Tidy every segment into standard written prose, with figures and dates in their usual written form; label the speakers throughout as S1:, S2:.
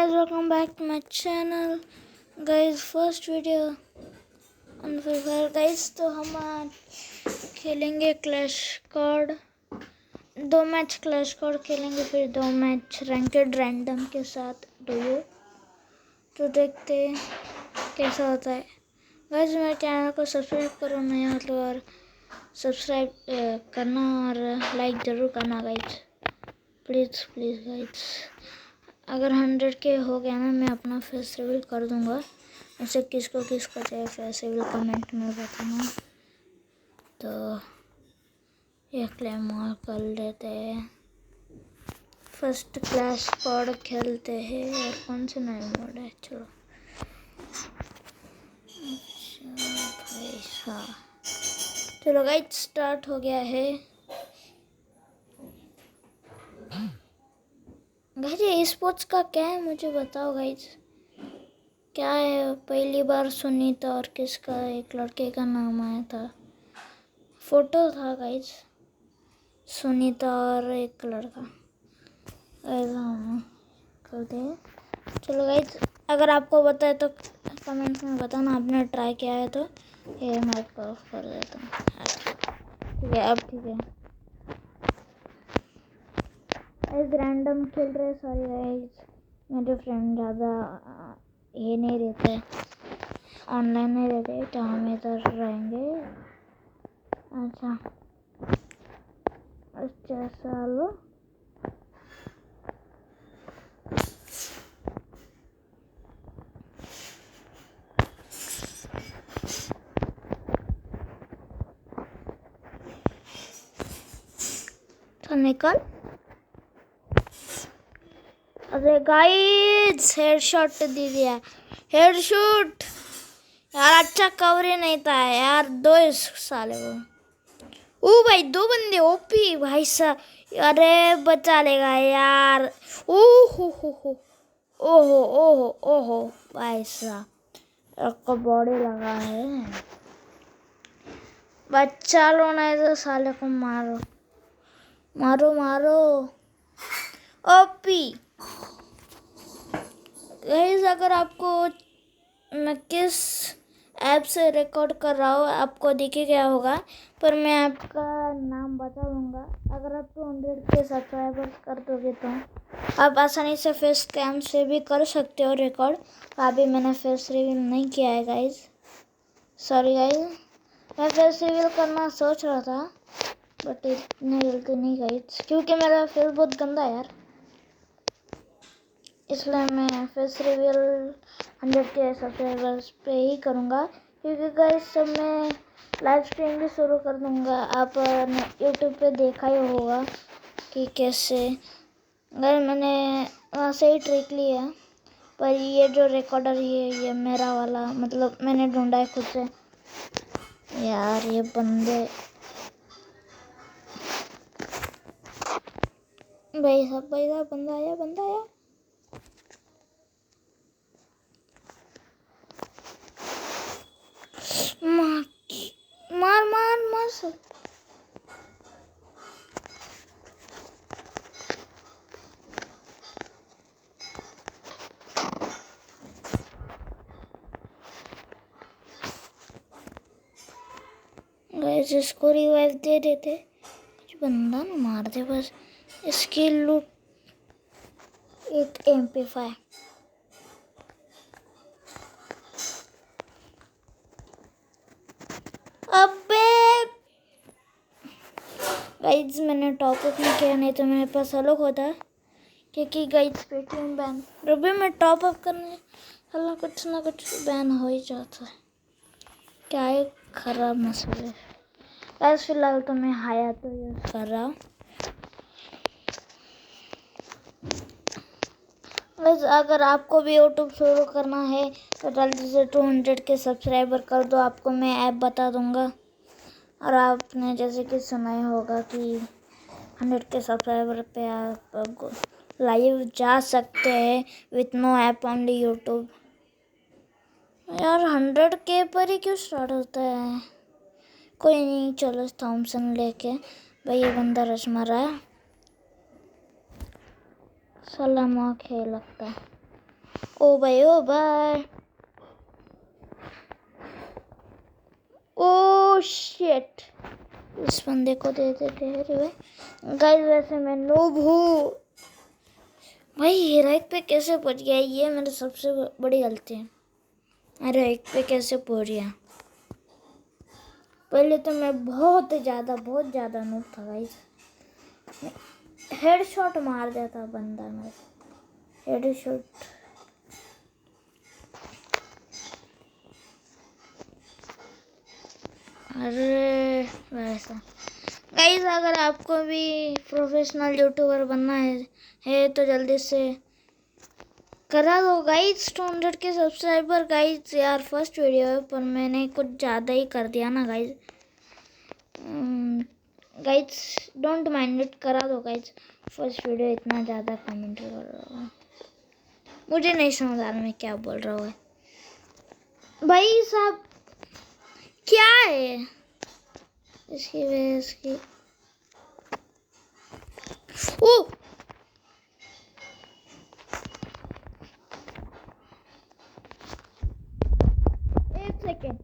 S1: guys, welcome back to my channel. Guys, first video on Free Fire guys. तो हम आज खेलेंगे clash squad, 2 match clash squad खेलेंगे, फिर 2 मैच रैंकेड रैंडम के साथ डुओ। तो देखते हैं कैसा होता है। गाइस मेरे चैनल को सब्सक्राइब करो नए हो तो, और सब्सक्राइब करना और लाइक ज़रूर करना गाइस, प्लीज़ प्लीज़ गाइस। अगर 100 के हो गया ना, मैं अपना फेस रिवील कर दूंगा। ऐसे किसको किसको चाहिए फेस रिवील कमेंट में बताना। तो ये क्लेम कर लेते हैं, फर्स्ट क्लैश स्क्वाड खेलते हैं। और कौन से नए मोड है, चलो अच्छा भाई चलो गाइस स्टार्ट हो गया है। गाइस ये स्पोर्ट्स का क्या है मुझे बताओ गाइस, क्या है। पहली बार सुनी था, और किसका, एक लड़के का नाम आया था, फोटो था गाइस, सुनीता और एक लड़का। करते हैं, चलो गाइस अगर आपको बताए तो कमेंट में बताना, आपने ट्राई किया है तो। ये माइक को ऑफ कर देता हूँ, ठीक है अब ठीक है। गाइस रैंडम खेल रहे, सॉरी गाइस, मेरे फ्रेंड ज़्यादा ये नहीं रहते, ऑनलाइन नहीं रहते, तो हम इधर रहेंगे। अच्छा चलो तो निकल। अरे गाइस हेडशॉट दे दिया, हेडशॉट यार, अच्छा कवर ही नहीं था यार, 2 साले वो। ओ भाई 2 बंदे ओपी भाई साहब, अरे बचा लेगा यार। ओहो हो, ओहो ओहो ओहो भाई साहब, आपको बॉडी लगा है। बच्चा लो नहीं तो साले को मारो मारो मारो। ओपी गाइस, अगर आपको मैं किस ऐप से रिकॉर्ड कर रहा हूँ आपको दिखे गया होगा, पर मैं आपका नाम बता दूंगा। अगर आप 200 के सब्सक्राइबर्स कर दोगे तो आप आसानी से फेस कैम से भी कर सकते हो रिकॉर्ड। अभी मैंने फेस रिवील नहीं किया है गाइस, सॉरी गाइस। मैं फेस रिवील करना सोच रहा था, बट इतनी जल्दी नहीं गाइस, क्योंकि मेरा फेस बहुत गंदा है यार, इसलिए मैं फेस रिवील 100 के सब्सक्राइबर्स पे ही करूँगा। क्योंकि गाइस सब मैं लाइव स्ट्रीम भी शुरू कर दूँगा। आप यूट्यूब पे देखा ही होगा कि कैसे गाइस मैंने वहाँ से ही ट्रिक ली है। पर ये जो रिकॉर्डर ये मेरा वाला, मतलब मैंने ढूंढा है खुद से। यार ये बंदे भाई साहब बंदा आया। मार सब। गाइस इसको रिवाइव दे देते, कुछ बंदा ना मार दे बस। इसकी लूट एक MP5। अबे गाइस मैंने टॉपअप नहीं किया, नहीं तो मेरे पास अलग होता, क्योंकि गाइस पेटीएम बैन। रुपये में टॉपअप करने साला कुछ ना कुछ बैन हो ही जाता है, क्या है खराब मसले। गाइस फिलहाल तो मैं हाया तो यूज़ कर रहा हूँ। गाइस अगर आपको भी यूट्यूब शुरू करना है तो जल्दी से 200 के सब्सक्राइबर कर दो, आपको मैं ऐप बता दूंगा। और आपने जैसे कि सुना ही होगा कि 100 के सब्सक्राइबर पे आप लाइव जा सकते हैं with no app, only YouTube. यार 100 के पर ही क्यों स्टार्ट होता है, कोई नहीं। चलो थॉमसन लेके भाई, ये बंदा रश मारा है, सलाम खेल लगता है। ओ भाई ओ भाई, ओ शिट, इस बंदे को दे देते हैं गाइस। वैसे मैं नूब हूँ भाई, हीरोइक पे कैसे पहुंच गया, ये मेरी सबसे बड़ी गलती है। हीरोइक पे कैसे पहुंच गया? पहले तो मैं बहुत ज़्यादा नूब था गाइस, हेडशॉट मार देता बंदा मेरे, हेडशॉट। अरे वैसा गाइस, अगर आपको भी प्रोफेशनल यूट्यूबर बनना है तो जल्दी से करा दो गाइस 200 के सब्सक्राइबर गाइस। यार फर्स्ट वीडियो है पर मैंने कुछ ज़्यादा ही कर दिया ना guys. Guys don't mind it, करा दो गाइस फर्स्ट वीडियो। इतना ज़्यादा कमेंट कर रहा हूँ, मुझे नहीं समझ आ रहा मैं क्या बोल रहा हूँ भाई साहब। क्या है इसकी वजह इसकी, ओ एक सेकेंड,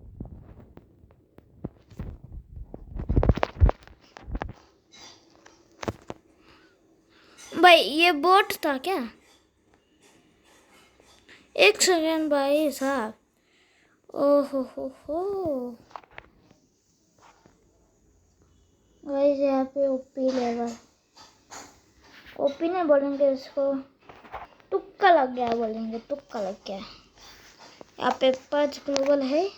S1: भाई ये बोट था क्या? एक सेकेंड भाई साहब, ओहो हो गाइस, यहाँ पे ओपी लेवल, ओपी नहीं बोलेंगे इसको, तुक्का लग गया बोलेंगे, तुक्का लग गया। यहाँ पे 5 ग्लोबल है,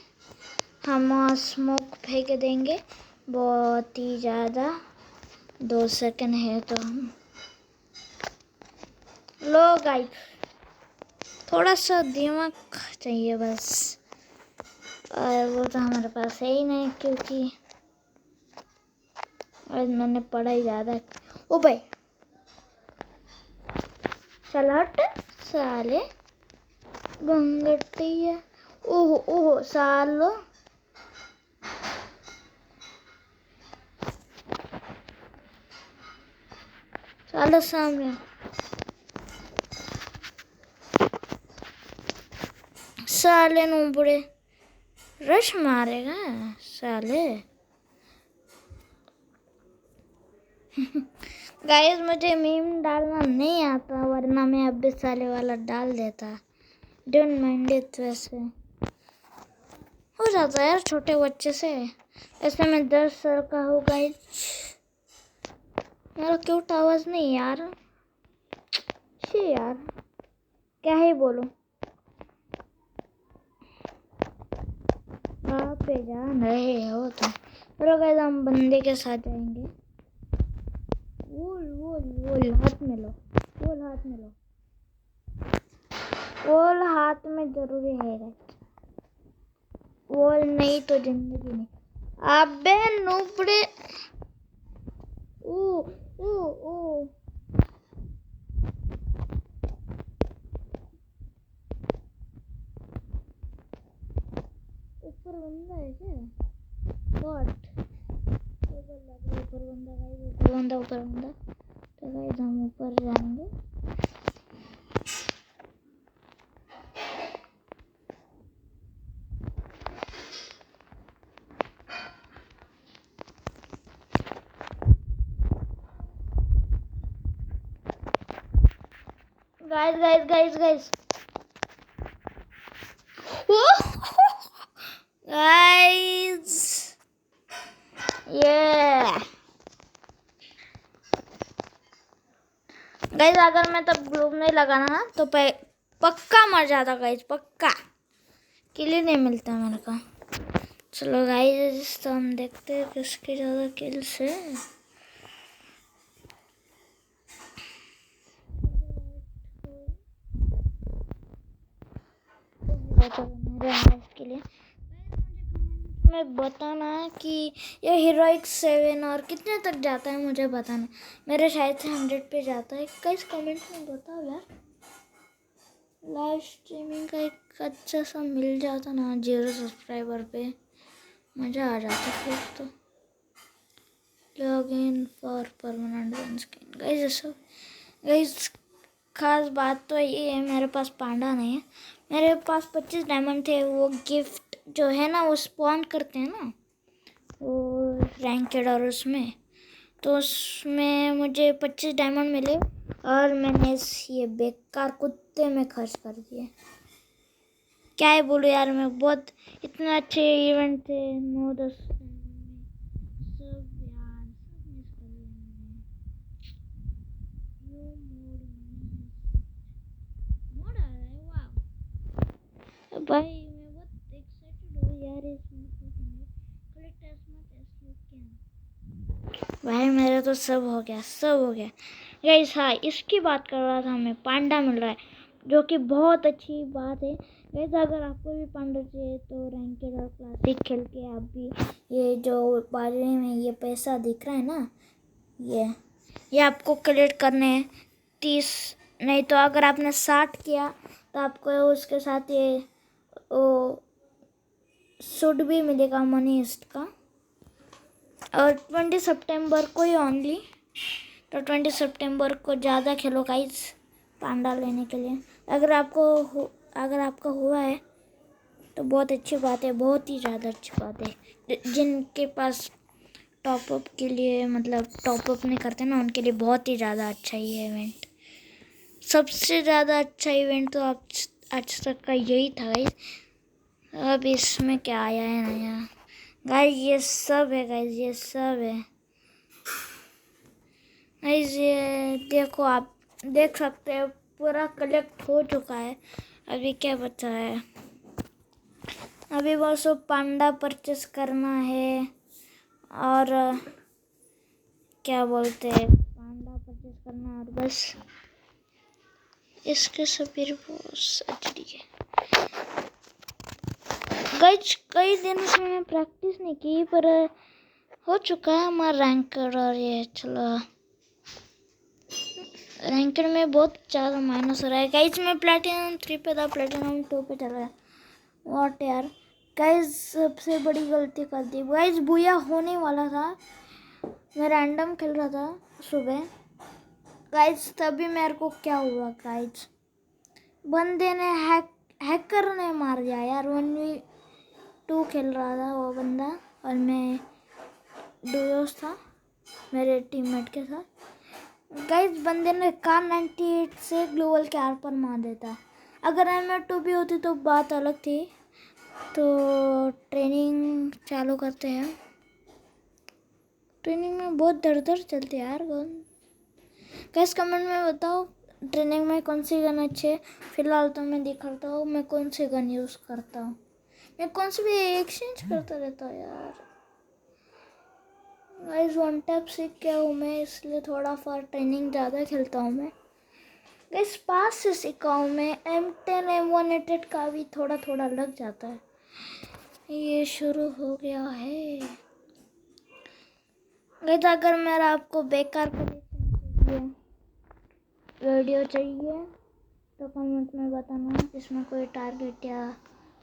S1: हम स्मोक फेंक देंगे बहुत ही ज़्यादा। 2 सेकंड है तो हम लो गाइस, थोड़ा सा दिमाग चाहिए बस, और वो तो हमारे पास है ही नहीं क्योंकि मैंने पढ़ा ही ज़्यादा। ओ भाई चल हट साले गंगटिया, ओहो ओहो सालो, सालो सामने साले नूबड़े रश मारेगा साले। गाइस मुझे मीम डालना नहीं आता, वरना मैं अब भी साले वाला डाल देता। डोंट माइंड इट, वैसे हो जाता है यार छोटे बच्चे से। ऐसे मैं 10 साल का हूँ गाइस, मेरा क्यूट आवाज़ नहीं यार, छी यार क्या ही बोलूं। आप पे जान रहे हो तो चलो गाइस, हम बंदे के साथ जाएंगे। वोल हाथ में लो, वोल हाथ में लो, वोल हाथ में जरूरी है गाइस, वोल नहीं तो जिंदगी नहीं। अबे नूबड़े, ओ ओ ओ ऊपर बंदा है क्या? व्हाट, ऊपर बंदा गाइस, ऊपर बंदा, ऊपर बंदा। तो गाइस हम ऊपर जाएंगे। गाइस गाइस ये गाइस, अगर मैं तब ग्लूब नहीं लगाना ना तो पक्का मर जाता गाइस, पक्का किल ही नहीं मिलता मेरे को। चलो गाइस तो हम देखते हैं किसकी ज़्यादा किल्स है। मेरे हाफ के लिए मैं बताना कि ये हीरोइक 7 और कितने तक जाता है मुझे बताना। मेरे शायद से 100 पे जाता है गाइस, कमेंट में बताओ यार। लाइव स्ट्रीमिंग का एक अच्छा सा मिल जाता ना 0 सब्सक्राइबर पे, मज़ा आ जाता फिर तो। Log in for permanent one screen guys, ऐसा गाइस खास बात तो ये है, मेरे पास पांडा नहीं है। मेरे पास 25 डायमंड थे। वो गिफ्ट जो है ना, वो स्पॉन करते हैं ना, वो रैंकेड, और उसमें तो उसमें मुझे 25 डायमंड मिले और मैंने ये बेकार कुत्ते में खर्च कर दिए। क्या ही बोलूं यार, मैं बहुत इतने अच्छे इवेंट थे, 9-10 सब यार सब मिस कर दिया मैंने। यो मोड आ रहा है, वाह भाई, मैं बहुत एक्साइटेड हूँ यार इस मोड को collect as much as you can. भाई मेरा तो सब हो गया, सब हो गया गाइस। हाँ, इसकी बात कर रहा था मैं, पांडा मिल रहा है, जो कि बहुत अच्छी बात है गाइस। अगर आपको भी पांडा चाहिए तो रैंकेड और क्लासिक खेल के आप भी, ये जो बारे में ये पैसा दिख रहा है ना, ये आपको कलेक्ट करने हैं 30, नहीं तो अगर आपने 60 किया तो आपको उसके साथ ये वो सूट भी मिलेगा मनी ईस्ट का। और 20 सितंबर को ही ओनली, तो 20 सितंबर को ज़्यादा खेलो गाइस पांडा लेने के लिए। अगर आपका हुआ है तो बहुत अच्छी बात है, बहुत ही ज़्यादा अच्छी बात है। जिनके पास टॉपअप के लिए, मतलब टॉपअप नहीं करते ना, उनके लिए बहुत ही ज़्यादा अच्छा ये इवेंट, सबसे ज़्यादा अच्छा इवेंट तो आज तक का यही था गाइस। अब इसमें क्या आया है नया गाइस, ये सब है गाइस, ये सब है गाइस। ये देखो, आप देख सकते हैं पूरा कलेक्ट हो चुका है। अभी क्या बचा है, अभी बस वो पांडा परचेस करना है, और क्या बोलते हैं, पांडा परचेस करना, और बस इसके सभी सच है गाइस। कई दिनों से मैंने प्रैक्टिस नहीं की, पर हो चुका है हमारा रैंकर। और ये चलो, रैंकर में बहुत ज़्यादा माइनस हो रहा है गाइस। मैं प्लेटिनम 3 पे था, प्लेटिनम 2 पे चला गया। व्हाट यार गाइस, सबसे बड़ी गलती कर दी गाइस। बुया होने वाला था, मैं रैंडम खेल रहा था सुबह गाइस, तभी मेरे को क्या हुआ गाइस, बंदे ने हैकर ने मार दिया यार। 1v2 खेल रहा था वो बंदा, और मैं डुओस था मेरे टीममेट के साथ गाइस। बंदे ने कार 98 से ग्लोबल के आर पर मार देता। अगर M2 भी होती तो बात अलग थी। तो ट्रेनिंग चालू करते हैं। ट्रेनिंग में बहुत दर दर चलती है यार गन। गाइस कमेंट में बताओ ट्रेनिंग में कौन सी गन अच्छी है। फिलहाल तो मैं दिखाता हूँ मैं कौन सी गन यूज़ करता हूँ। मैं कौन सी भी एक्सचेंज करता रहता हूँ यार। गाइस 1 टैप सीख गया हूँ मैं, इसलिए थोड़ा फॉर ट्रेनिंग ज़्यादा खेलता हूँ मैं। गाइस पास से सीखा हूँ मैं, M10 M188 का भी थोड़ा थोड़ा लग जाता है। ये शुरू हो गया है गाइस। अगर मेरा आपको बेकार कलेक्शन चाहिए, वीडियो चाहिए, तो कमेंट में बताना। इसमें कोई टारगेट या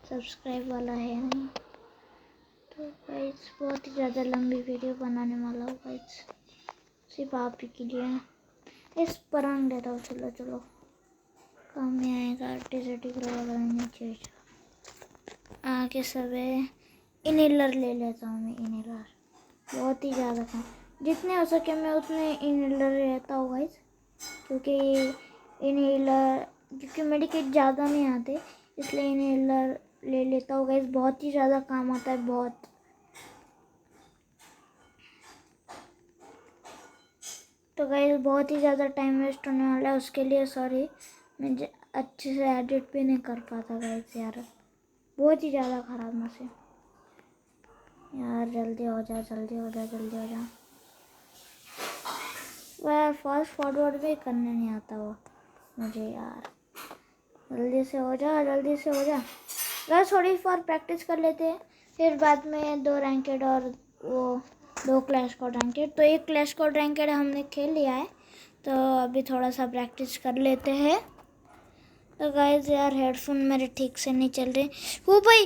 S1: सब्सक्राइब वाला है नहीं। तो गाइस बहुत ही ज़्यादा लंबी वीडियो बनाने वाला हूँ गाइस, सिर्फ आप ही के लिए। इस परंग देता हूँ, चलो चलो काम में आएगा। टी करवा नीचे आगे सब है। इनहेलर ले लेता हूँ मैं, इनहेलर बहुत ही ज़्यादा काम, जितने हो सके मैं उतने इनहेलर लेता हूँ गाइस, क्योंकि इनहेलर, क्योंकि मेडिकेट ज़्यादा नहीं आते, इसलिए इनहेलर ले लेता हूँ गाइस। बहुत ही ज़्यादा काम आता है, बहुत। तो गाइस बहुत ही ज़्यादा टाइम वेस्ट होने वाला है, उसके लिए सॉरी। मैं अच्छे से एडिट भी नहीं कर पाता गाइस यार, बहुत ही ज़्यादा ख़राब मशीन यार। जल्दी हो जा, जल्दी हो जा, जल्दी हो जा। वह फास्ट फॉरवर्ड भी करने नहीं आता वो मुझे यार। जल्दी से हो जा, जल्दी से हो जा। बस थोड़ी फॉर प्रैक्टिस कर लेते हैं, फिर बाद में 2 रैंकेड और वो 2 क्लैश कोड रैंकेड। तो एक क्लैश कोड रैंकेड हमने खेल लिया है, तो अभी थोड़ा सा प्रैक्टिस कर लेते हैं। तो गाइस यार हेडफोन मेरे ठीक से नहीं चल रहे। वो भाई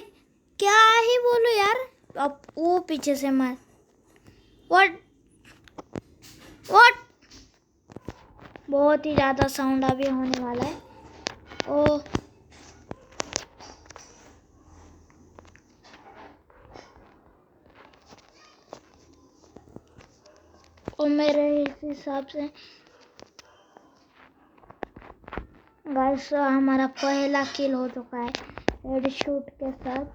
S1: क्या ही बोलो यार, अब वो पीछे से मार। व्हाट व्हाट बहुत ही ज़्यादा साउंड अभी होने वाला है। ओ मेरे हिसाब से गाइस हमारा पहला किल हो चुका है हेडशॉट के साथ।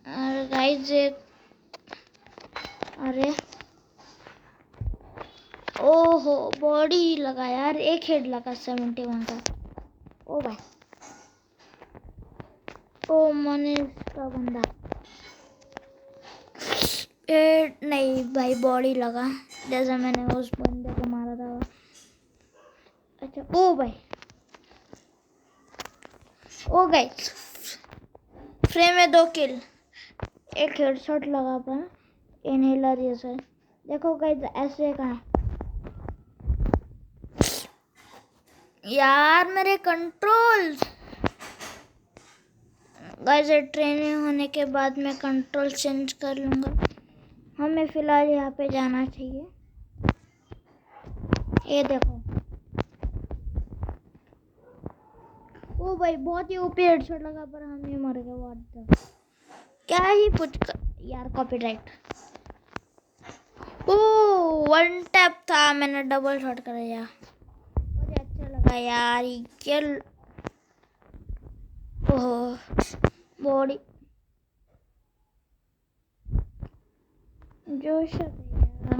S1: और गाइस अरे ओहो बॉडी लगा यार, एक हेड लगा 71 का। ओ भाई ओ मनीष का बंदा नहीं भाई बॉडी लगा जैसे मैंने उस बंदे को मारा था। अच्छा ओ भाई ओ गाइस फ्रेम में 2 किल, एक हेडशॉट लगा पर इनहेलर जैसे। देखो गाइस ऐसे कहाँ यार मेरे कंट्रोल्स। गाइस ट्रेनिंग होने के बाद मैं कंट्रोल चेंज कर लूँगा। हमें फिलहाल यहाँ पे जाना चाहिए। ये देखो ओ भाई बहुत ही ओपी हेडशॉट लगा पर हम ही मर गए। व्हाट द क्या ही कुछ यार कॉपीराइट। ओ 1 टैप था, मैंने डबल शॉट कर दिया। मुझे अच्छा लगा यार ये ओह बॉडी जोश आ गया।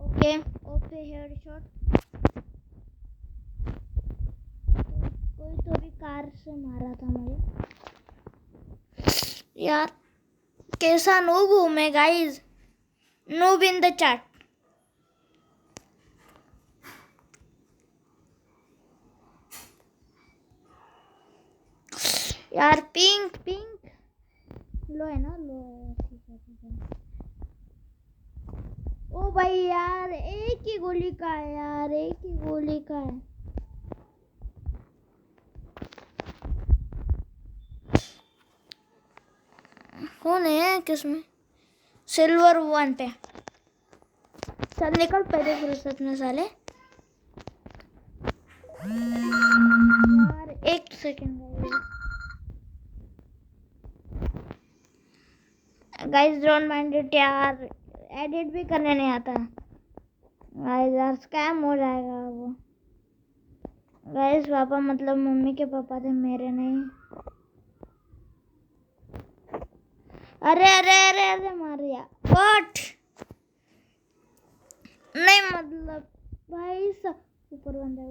S1: Okay OP headshot. कोई तो भी कार से मारा था मुझे यार। कैसा नूब हूँ मैं guys, noob in the chat. यार पिंक लो है ना, लो है ठीक है। ओ भाई यार एक ही गोली का है यार, एक ही गोली का है। कौन है किसमें? सिल्वर 1 पे। चल निकल पहले फुर्सत में साले। यार 1 second guys don't mind it यार, एडिट भी करने नहीं आता गाइस यार, स्कैम हो जाएगा वो। गाइस पापा मतलब मम्मी के पापा थे, मेरे नहीं। अरे अरे अरे अरे मार दिया। व्हाट नहीं मतलब भाई ऊपर बंदा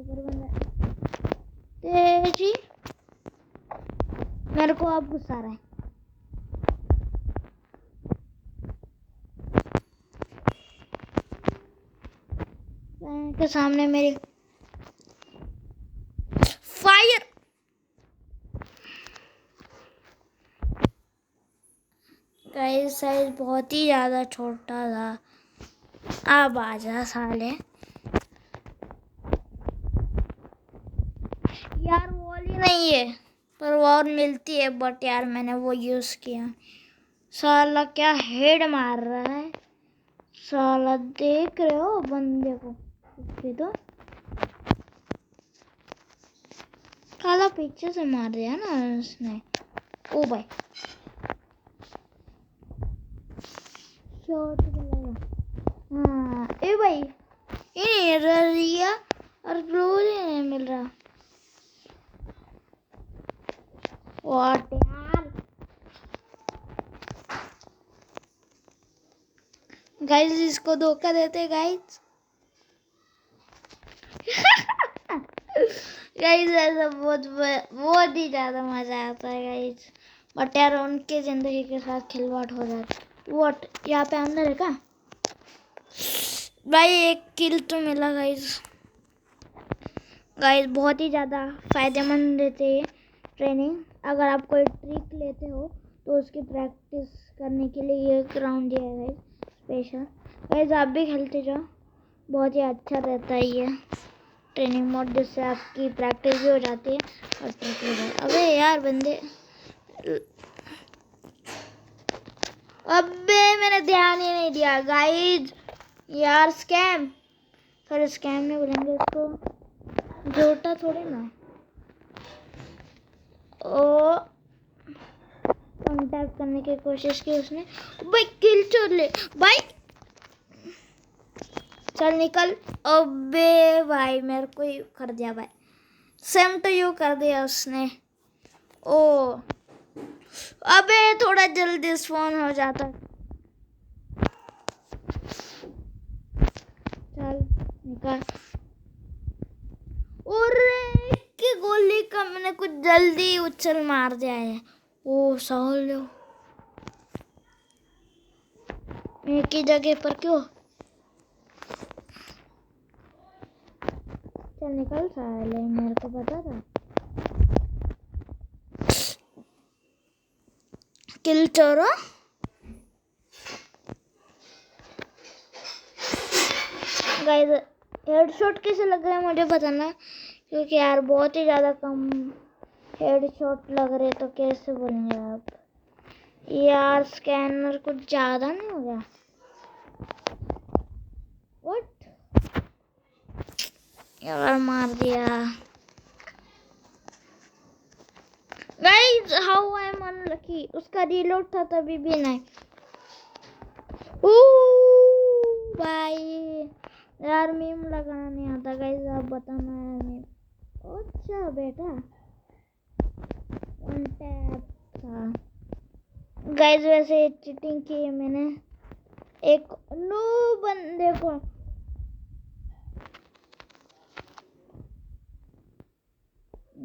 S1: तेजी मेरे को अब गुस्सा आ रहा है। के सामने मेरे फायर। गाइस साइज बहुत ही ज्यादा छोटा था। अब आजा साले। यार वॉल ही नहीं है पर वॉल मिलती है, बट यार मैंने वो यूज किया। साला क्या हेड मार रहा है साला, देख रहे हो बंदे को? तो साला पीछे से मार दिया ना उसने। ओ भाई शॉट लगा। हाँ ए भाई ये रिया और ग्लोरी नहीं मिल रहा। व्हाट यार गाइस इसको धोखा देते गाइस। गाइस ऐसा बहुत ही ज्यादा मजा आता है गाइस, बट यार उनके जिंदगी के साथ खिलवाड़ हो जाता है। व्हाट यहाँ पे अंदर है क्या भाई? एक किल तो मिला गाइस। गाइस बहुत ही ज़्यादा फायदेमंद देते हैं ट्रेनिंग। अगर आप कोई ट्रिक लेते हो तो उसकी प्रैक्टिस करने के लिए ये ग्राउंड दिया है गाइस स्पेशल। गाइस आप भी खेलते जाओ, बहुत ही अच्छा रहता है ये ट्रेनिंग मोड, जिससे आपकी प्रैक्टिस भी हो जाती है और ट्रिक भी हो जाती है। अबे यार बंदे अबे मैंने ध्यान ही नहीं दिया गाइज। यार स्कैम, सॉरी स्कैम नहीं बोलेंगे उसको, झूठा थोड़ी ना। ओ कांटेक्ट करने की कोशिश की उसने। भाई किल चोर ले भाई, चल निकल। अबे भाई मेरे को ही कर दिया भाई, सेम टू यू कर दिया उसने। ओ अबे थोड़ा जल्दी स्पॉन हो जाता। चल निकल। और की गोली का मैंने कुछ जल्दी उछल मार दिया है। ओ सालो एक ही जगह पर क्यों? चल निकल साले, मेरे को पता था। किल चोरो गाइस, हेडशॉट कैसे लग रहा है मुझे बताना, क्योंकि यार बहुत ही ज़्यादा कम हेडशॉट लग रहे, तो कैसे बोलेंगे आप यार। स्कैनर कुछ ज़्यादा नहीं हो गया? व्हाट यार, मार दिया guys. How I am unlucky, उसका रीलोड था तभी भी नहीं। भाई यार मीम लगाना नहीं आता गाइस, आप बताना यार मीम। अच्छा बेटा वन टैप था गाइस। वैसे चीटिंग की है मैंने एक नो बंदे को।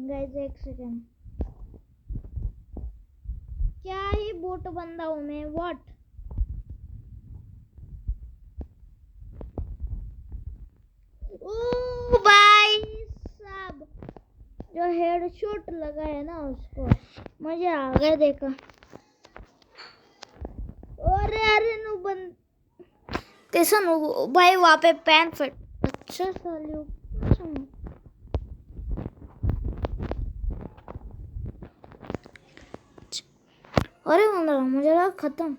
S1: गाइस एक सेकंड, क्या ही बोट बंदा हूँ मैं? व्हाट ओ भाई साहब, जो हेडशॉट लगा है ना उसको मुझे आ गया देखा। अरे अरे नो बंद कैसा नो भाई, वहाँ पे पैन फिट। अच्छा सालियो, अरे मुझे लगा खत्म।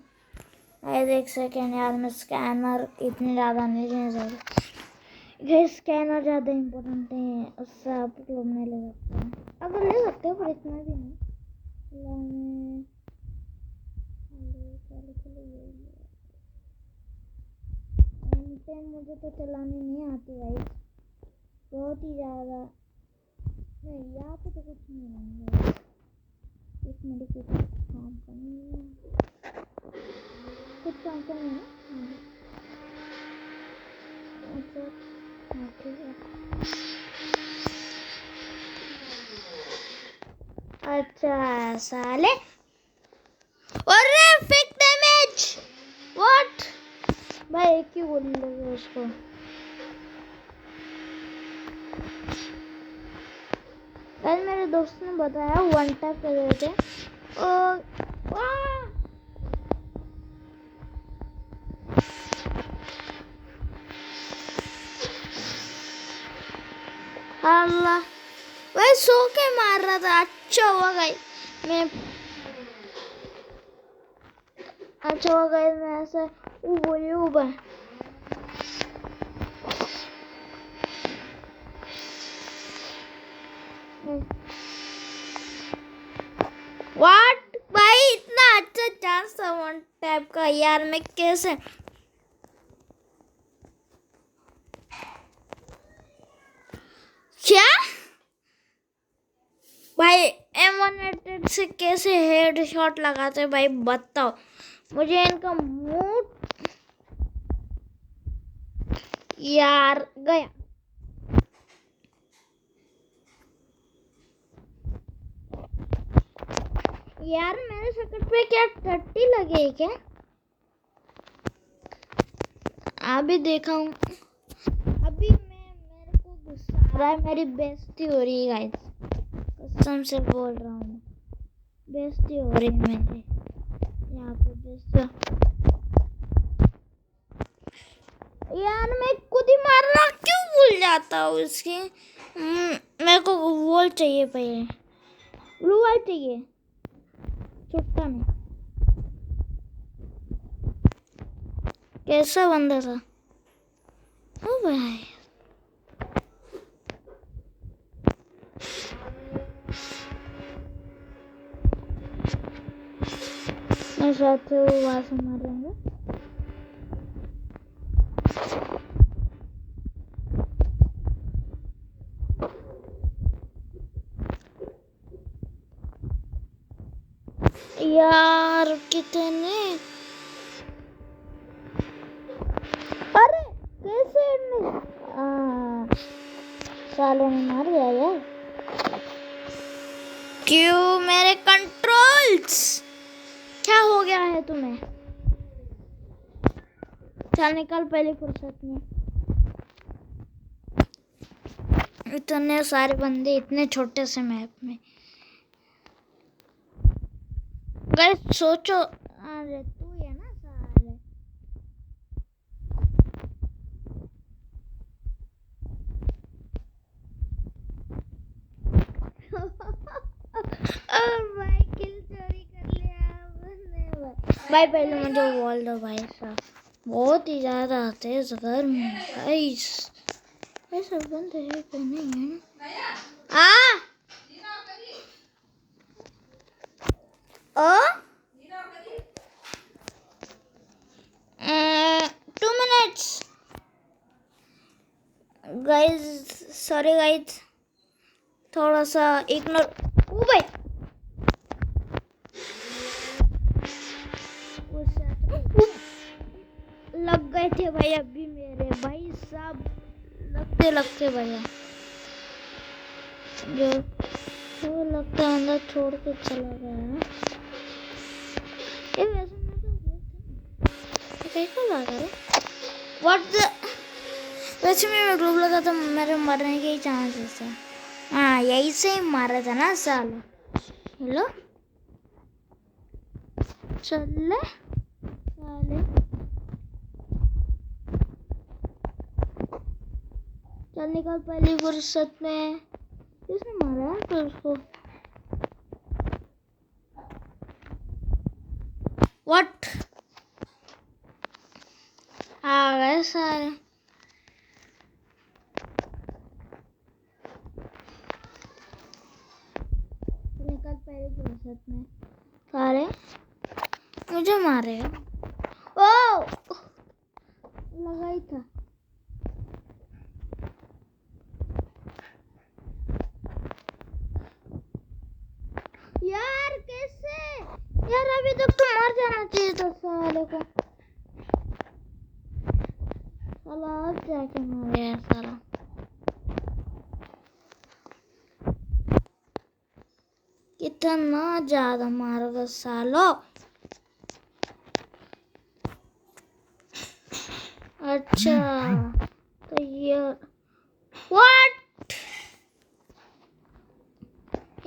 S1: एक सेकेंड यार, मैं स्कैनर इतनी ज़्यादा नहीं ले सकता। ये स्कैनर ज़्यादा इम्पोर्टेंट है, उससे आप लोग नहीं ले सकते। अगर ले सकते हो पर इतना भी नहीं। मुझे तो चलाने नहीं आती भाई, बहुत ही ज़्यादा नहीं। यहाँ पे तो कुछ नहीं है, एक मिनट कुछ काम करनी है, कुछ काम करनी है। अच्छा साले, अरे फेक डैमेज। व्हाट भाई, एक ही गोली लगी उसको। कल मेरे दोस्त ने बताया वन टैप कर रहे थे। अल्लाह भाई, सो के मार रहा था। अच्छा हुआ गाइस मैं, अच्छा हुआ गाइस मैं ऐसा उबा। व्हाट भाई, इतना अच्छा चांस था वन टैप का यार, मैं कैसे? क्या भाई M188 से कैसे हेडशॉट लगाते भाई, बताओ मुझे। इनका मूड यार गया। यार मेरे शक्ल पे क्या टट्टी लगे क्या? अभी देखा हूँ, अभी मेरे को गुस्सा आ रहा है, मेरी बेइज्जती हो रही है गाइस, कसम से बोल रहा हूँ, बेइज्जती हो रही है मेरी यहाँ पे बेइज्जती। यार मैं खुद ही मारना क्यों भूल जाता हूँ इसकी। मेरे को वॉल चाहिए, पहले ब्लू वाल चाहिए, छुट्टा में। कैसा बंदा था ओ भाई। मैं शायद से वो वहां से मार देंगे। यार कितने, अरे कैसे साले ने मार दिया यार। क्यों मेरे कंट्रोल्स, क्या हो गया है तुम्हें? चल निकल पहले फुर्सत में। इतने सारे बंदे इतने छोटे से मैप में। गाइस सोचो, अरे तू है ना साले। भाई किल चोरी कर लिया भाई। पहले मुझे वॉल दो भाई साहब, बहुत ही ज्यादा तेज गर्म भाई। सब बंद है कि नहीं है ना? ओ 2 minutes गाइस, सॉरी गाइस, थोड़ा सा इग्नोर। ओ भाई लग गए थे भाई अभी मेरे भाई साहब, लगते लगते भैया जो वो लगता है अंदर छोड़ के चला गया है। ये वैसे कैसे लगा रे व्हाट द, वैसे मैं ग्लोब लगा तो मेरे मरने के ही चांसेस है। हाँ यही से ही मारा था ना साला। हेलो चल साले, चल निकल पहली फुर्सत में। किसने मारा है तो उसको? व्हाट आ गए सारे। निकल पहली फुर्सत में। सारे मुझे मारे। ओ लगा ही था। यार कैसे यार, अभी तक तो मर जाना चाहिए था साले को। साला अब जाके मर गया साला। कितना ज्यादा मारोगे सालो। अच्छा तो ये व्हाट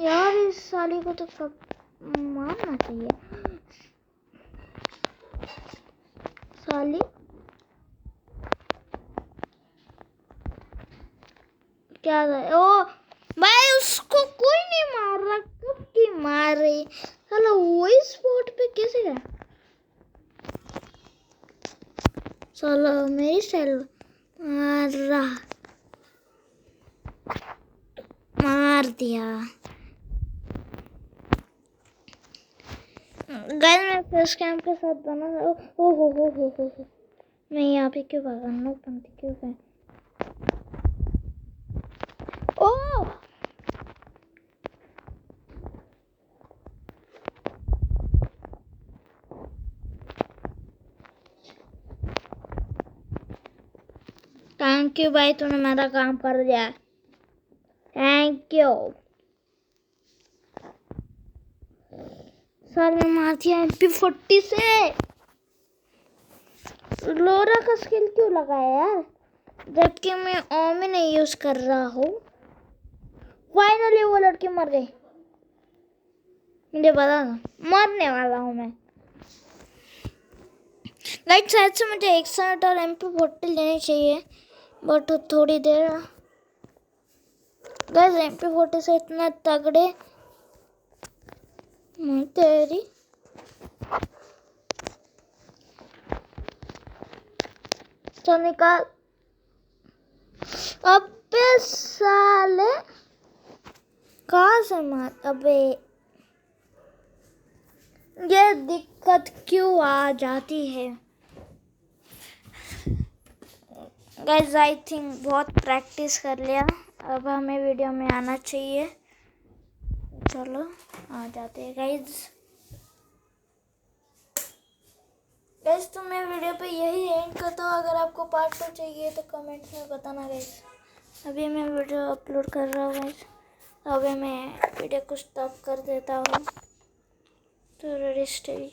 S1: यार, इस साली को तो मारना चाहिए। साली क्या था? ओ भाई उसको कोई नहीं मार रहा, कब की मार रही साला, वही स्पॉट पे कैसे गया साला? मेरी स्टाइल मार रहा, मार दिया। गाइस मैं फेस कैम के साथ बना था। ओ हो मैं यहाँ पे क्यों भागा? नो पंथी क्यों गए? ओ थैंक यू भाई, तूने मेरा काम कर दिया, थैंक यू। सर मैं मार दिया MP40 से। लोरा का स्किल क्यों लगाया यार, जबकि मैं ओमी नहीं यूज कर रहा हूँ। फाइनली वो लड़की मर गई, मुझे पता था मरने वाला हूँ मैं। लाइक शायद से मुझे 61 और MP40 लेनी चाहिए, बट थोड़ी देर। गाइस MP40 से इतना तगड़े तेरी तो निकाल। अबे साले कहाँ से मार। अबे ये दिक्कत क्यों आ जाती है गाइज। आई थिंक बहुत प्रैक्टिस कर लिया, अब हमें वीडियो में आना चाहिए। चलो आ जाते हैं गाइज। तो मैं वीडियो पे यही एंड करता हूँ। अगर आपको पार्ट 2 चाहिए तो कमेंट में बताना गाइज। अभी मैं वीडियो अपलोड कर रहा हूँ गाइज। अभी मैं वीडियो को स्टॉप कर देता हूँ। तो रेडी स्टे।